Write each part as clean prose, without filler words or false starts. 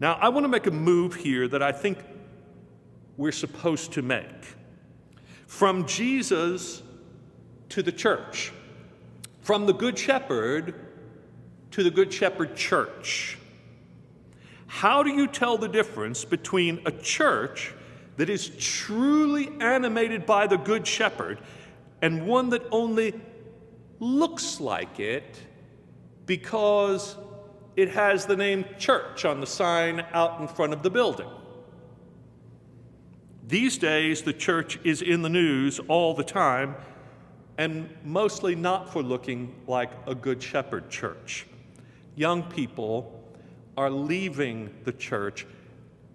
Now, I want to make a move here that I think we're supposed to make. From Jesus to the church. From the Good Shepherd to the Good Shepherd Church. How do you tell the difference between a church that is truly animated by the Good Shepherd and one that only looks like it because it has the name church on the sign out in front of the building? These days, the church is in the news all the time, and mostly not for looking like a Good Shepherd church. Young people are leaving the church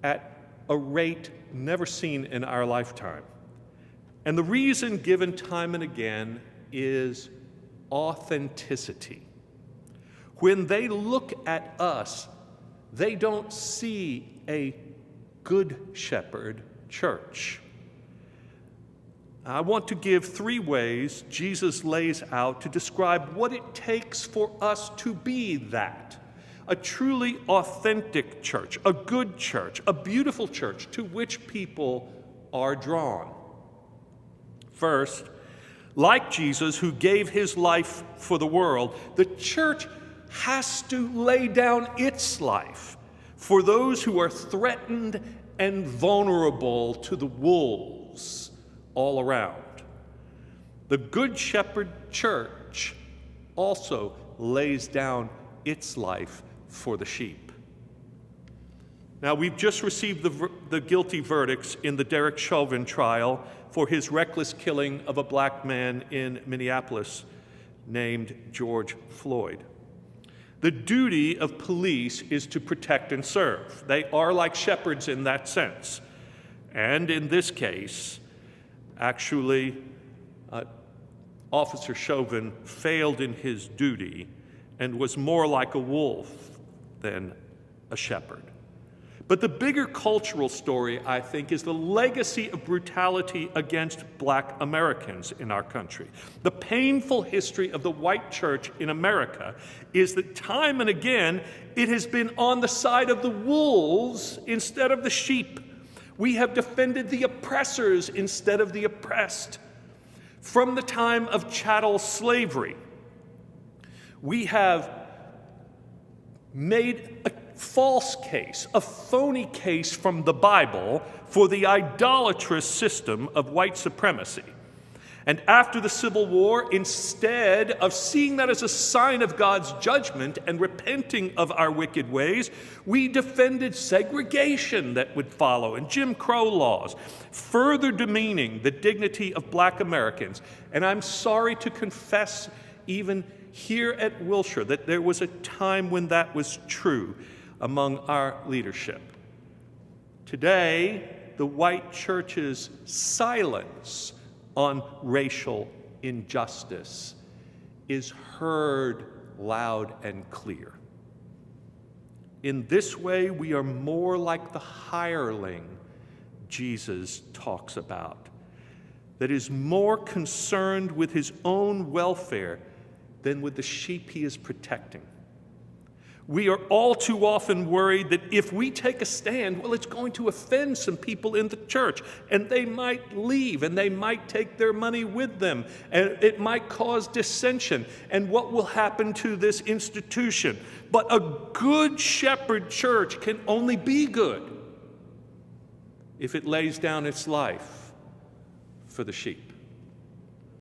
at a rate never seen in our lifetime. And the reason given time and again is authenticity. When they look at us, they don't see a Good Shepherd church. I want to give 3 ways Jesus lays out to describe what it takes for us to be that. A truly authentic church, a good church, a beautiful church to which people are drawn. First, like Jesus who gave his life for the world, the church has to lay down its life for those who are threatened and vulnerable to the wolves all around. The Good Shepherd Church also lays down its life for the sheep. Now, we've just received the guilty verdicts in the Derek Chauvin trial for his reckless killing of a black man in Minneapolis named George Floyd. The duty of police is to protect and serve. They are like shepherds in that sense. And in this case, actually, Officer Chauvin failed in his duty and was more like a wolf than a shepherd. But the bigger cultural story, I think, is the legacy of brutality against black Americans in our country. The painful history of the white church in America is that time and again it has been on the side of the wolves instead of the sheep. We have defended the oppressors instead of the oppressed. From the time of chattel slavery, we have made a false case, a phony case from the Bible for the idolatrous system of white supremacy. And after the Civil War, instead of seeing that as a sign of God's judgment and repenting of our wicked ways, we defended segregation that would follow and Jim Crow laws, further demeaning the dignity of black Americans. And I'm sorry to confess, even here at Wilshire, that there was a time when that was true among our leadership. Today, the white church's silence on racial injustice is heard loud and clear. In this way, we are more like the hireling Jesus talks about, that is more concerned with his own welfare than with the sheep he is protecting. We are all too often worried that if we take a stand, well, it's going to offend some people in the church, and they might leave, and they might take their money with them, and it might cause dissension, and what will happen to this institution? But a good shepherd church can only be good if it lays down its life for the sheep.